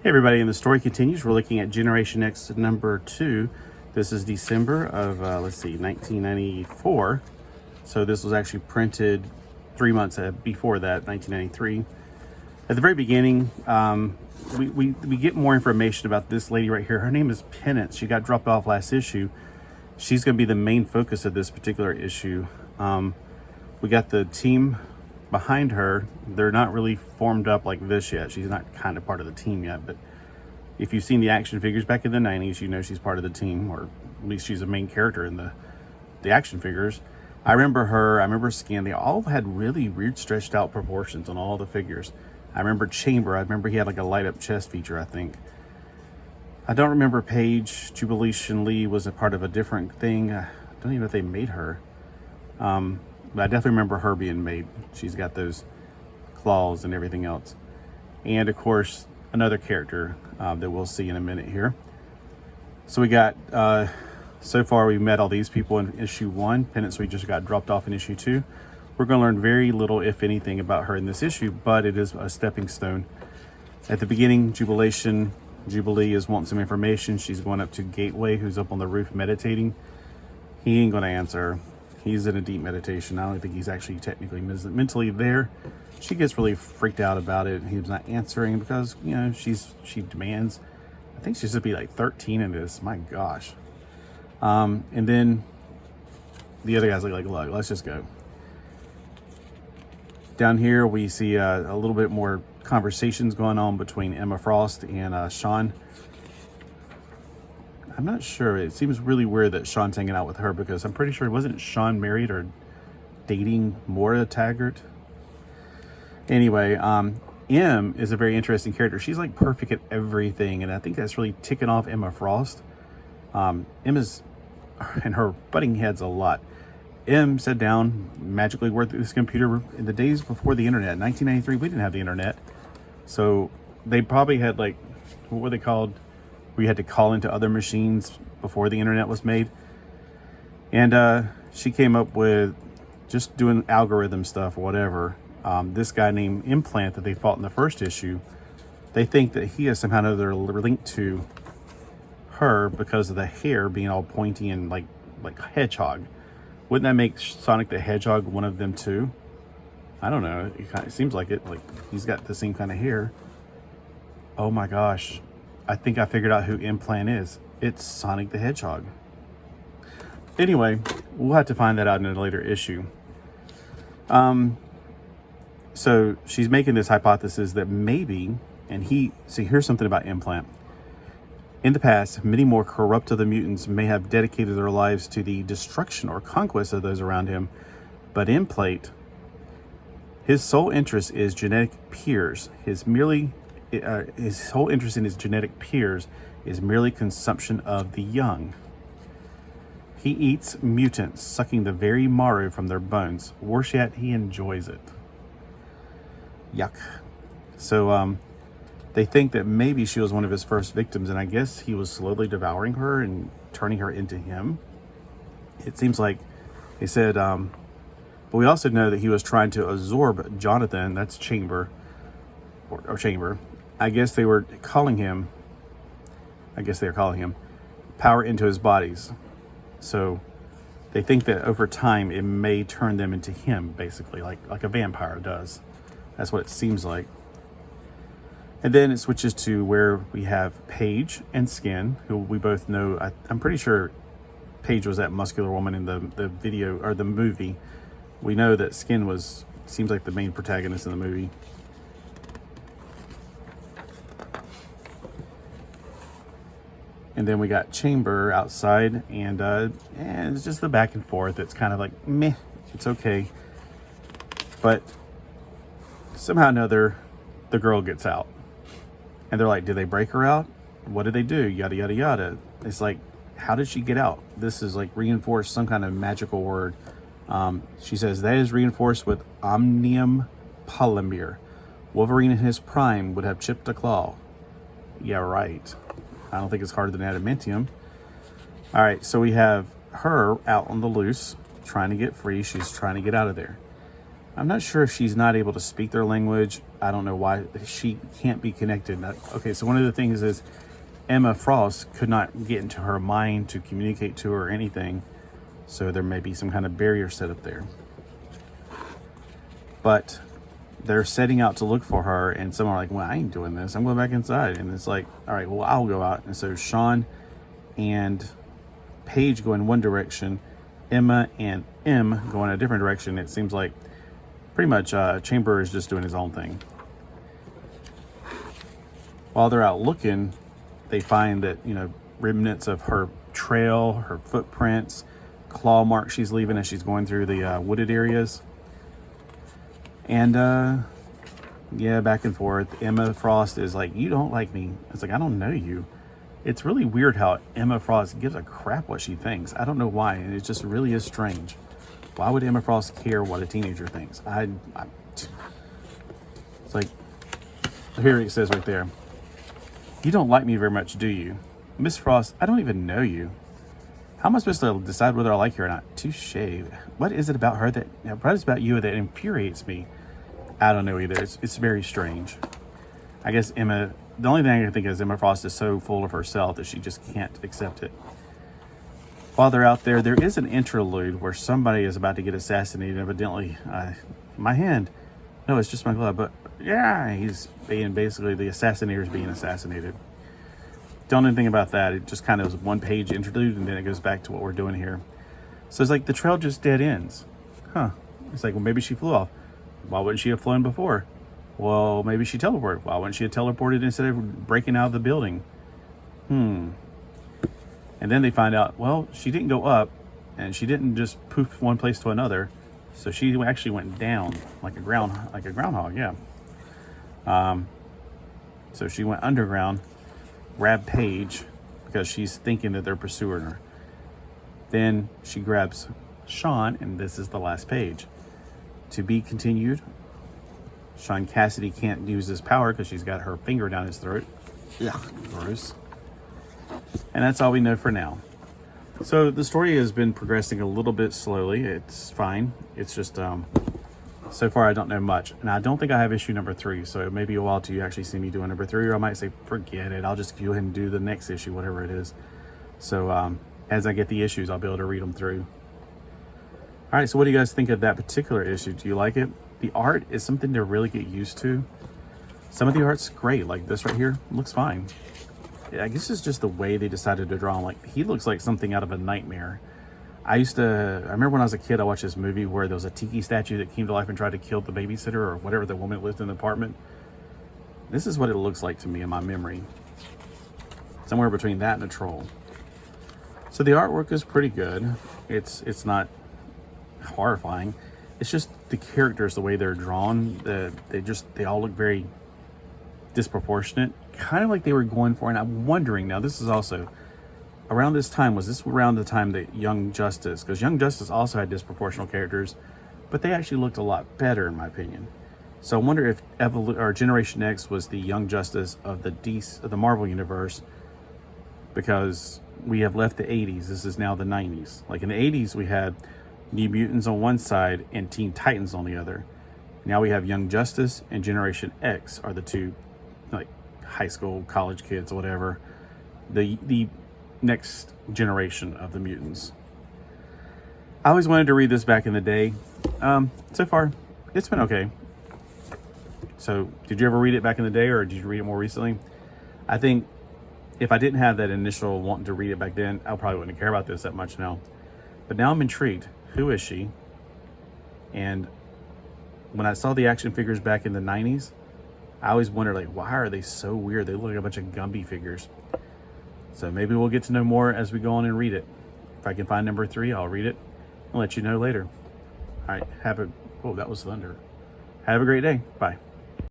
Hey everybody, and the story continues. We're looking at Generation X number 2. This is December of, 1994. So this was actually printed 3 months before that, 1993. At the very beginning, we get more information about this lady right here. Her name is Penance. She got dropped off last issue. She's going to be the main focus of this particular issue. We got the team behind her. They're not really formed up like this yet. She's not kind of part of the team yet, but if you've seen the action figures back in the 90s, you know she's part of the team, or at least she's a main character in the action figures. I remember her, I remember Skin. They all had really weird stretched out proportions on all the figures. I remember Chamber. I remember he had like a light up chest feature, I think. I don't remember Paige. Jubilation Lee was a part of a different thing. I don't even know if they made her. But I definitely remember her being made. She's got those claws and everything else. And of course, another character that we'll see in a minute here. So we got, so far we've met all these people in issue 1. Penance, we just got dropped off in issue 2. We're going to learn very little, if anything, about her in this issue, but it is a stepping stone. At the beginning, Jubilee is wanting some information. She's going up to Gateway, who's up on the roof meditating. He ain't going to answer her. He's in a deep meditation. I don't think he's actually technically mentally there. She gets really freaked out about it. He's not answering because, you know, she demands. I think she's supposed to be like 13 in this. My gosh. And then the other guy's like, look, let's just go. Down here, we see a little bit more conversations going on between Emma Frost and Sean. I'm not sure. It seems really weird that Sean's hanging out with her because I'm pretty sure, wasn't Sean married or dating Moira Taggart? Anyway, M is a very interesting character. She's like perfect at everything, and I think that's really ticking off Emma Frost. Emma's and her butting heads a lot. M sat down, magically worked through this computer in the days before the internet. 1993, we didn't have the internet. So they probably had like, what were they called? We had to call into other machines before the internet was made. And she came up with just doing algorithm stuff, whatever. This guy named Implant that they fought in the first issue, they think that he is somehow or other linked to her because of the hair being all pointy and like hedgehog. Wouldn't that make Sonic the Hedgehog one of them too? I don't know. It seems like it. Like he's got the same kind of hair. Oh my gosh. I think I figured out who Implant is. It's Sonic the Hedgehog. Anyway, we'll have to find that out in a later issue. So she's making this hypothesis that maybe, and here's something about Implant. In the past, many more corrupt of the mutants may have dedicated their lives to the destruction or conquest of those around him, but Implant, his sole interest is genetic peers. His whole interest in his genetic peers is merely consumption of the young. He eats mutants, sucking the very marrow from their bones. Worse yet, he enjoys it. Yuck. So, they think that maybe she was one of his first victims, and I guess he was slowly devouring her and turning her into him. It seems like they said, but we also know that he was trying to absorb Jonathan, that's Chamber, or Chamber. I guess they were calling him power into his bodies. So they think that over time it may turn them into him, basically, like a vampire does. That's what it seems like. And then it switches to where we have Paige and Skin, who we both know. I'm pretty sure Paige was that muscular woman in the video or the movie. We know that Skin seems like the main protagonist in the movie. And then we got Chamber outside, and it's just the back and forth. It's kind of like, meh, it's okay. But somehow or another, the girl gets out. And they're like, did they break her out? What did they do? Yada, yada, yada. It's like, how did she get out? This is like reinforced some kind of magical word. She says, that is reinforced with omnium polymer. Wolverine in his prime would have chipped a claw. Yeah, right. I don't think it's harder than adamantium. All right, so we have her out on the loose, trying to get free. She's trying to get out of there. I'm not sure if she's not able to speak their language. I don't know why she can't be connected. Okay, so one of the things is Emma Frost could not get into her mind to communicate to her or anything. So there may be some kind of barrier set up there. But they're setting out to look for her, and some are like, well, I ain't doing this. I'm going back inside. And it's like, all right, well, I'll go out. And so Sean and Paige go in one direction. Emma and M go in a different direction. It seems like pretty much Chamber is just doing his own thing. While they're out looking, they find that, you know, remnants of her trail, her footprints, claw marks she's leaving as she's going through the wooded areas. And yeah, back and forth. Emma Frost is like, you don't like me. It's like, I don't know you. It's really weird how Emma Frost gives a crap what she thinks. I don't know why, and it just really is strange. Why would Emma Frost care what a teenager thinks? It's like, here it says right there. You don't like me very much, do you? Miss Frost, I don't even know you. How am I supposed to decide whether I like you or not? Touche. What is it about her what is it about you that infuriates me? I don't know either. It's very strange. I guess Emma, the only thing I can think is Emma Frost is so full of herself that she just can't accept it. While they're out there, there is an interlude where somebody is about to get assassinated. Evidently, my hand. No, it's just my glove. But yeah, he's being basically, the assassinator is being assassinated. Don't know anything about that. It just kind of was one page interlude, and then it goes back to what we're doing here. So it's like the trail just dead ends. Huh. It's like, well, maybe she flew off. Why wouldn't she have flown before? Well, maybe she teleported. Why wouldn't she have teleported instead of breaking out of the building? And then they find out, well, she didn't go up, and she didn't just poof one place to another. So she actually went down like a groundhog, yeah. So she went underground, grabbed Paige because she's thinking that they're pursuing her. Then she grabs Sean, and this is the last page. To be continued. Sean Cassidy can't use his power because she's got her finger down his throat. Yeah, gross. And that's all we know for now. So the story has been progressing a little bit slowly. It's fine. It's just, so far I don't know much. And I don't think I have issue number 3. So it may be a while till you actually see me doing number 3. Or I might say, forget it. I'll just go ahead and do the next issue, whatever it is. So as I get the issues, I'll be able to read them through. All right, so what do you guys think of that particular issue? Do you like it? The art is something to really get used to. Some of the art's great, like this right here, looks fine. I guess it's just the way they decided to draw him. Like, he looks like something out of a nightmare. I remember when I was a kid, I watched this movie where there was a tiki statue that came to life and tried to kill the babysitter or whatever, the woman that lived in the apartment. This is what it looks like to me in my memory. Somewhere between that and a troll. So the artwork is pretty good. It's not horrifying. It's just the characters, the way they're drawn, they all look very disproportionate, kind of like they were going for. And I'm wondering now, this is also around this time, was this around the time that Young Justice, because Young Justice also had disproportional characters, but they actually looked a lot better in my opinion. So I wonder if Generation X was the Young Justice of the Marvel universe, because we have left the 80s. This is now the 90s. Like in the 80s, we had New Mutants on one side and Teen Titans on the other. Now we have Young Justice and Generation X are the two, like high school, college kids, or whatever. The next generation of the mutants. I always wanted to read this back in the day. So far, it's been okay. So, did you ever read it back in the day, or did you read it more recently? I think if I didn't have that initial wanting to read it back then, I probably wouldn't care about this that much now. But now I'm intrigued. Who is she? And when I saw the action figures back in the 90s, I always wondered, like, why are they so weird? They look like a bunch of Gumby figures. So maybe we'll get to know more as we go on and read it. If I can find number 3, I'll read it and let you know later. All right, oh, that was thunder. Have a great day. Bye.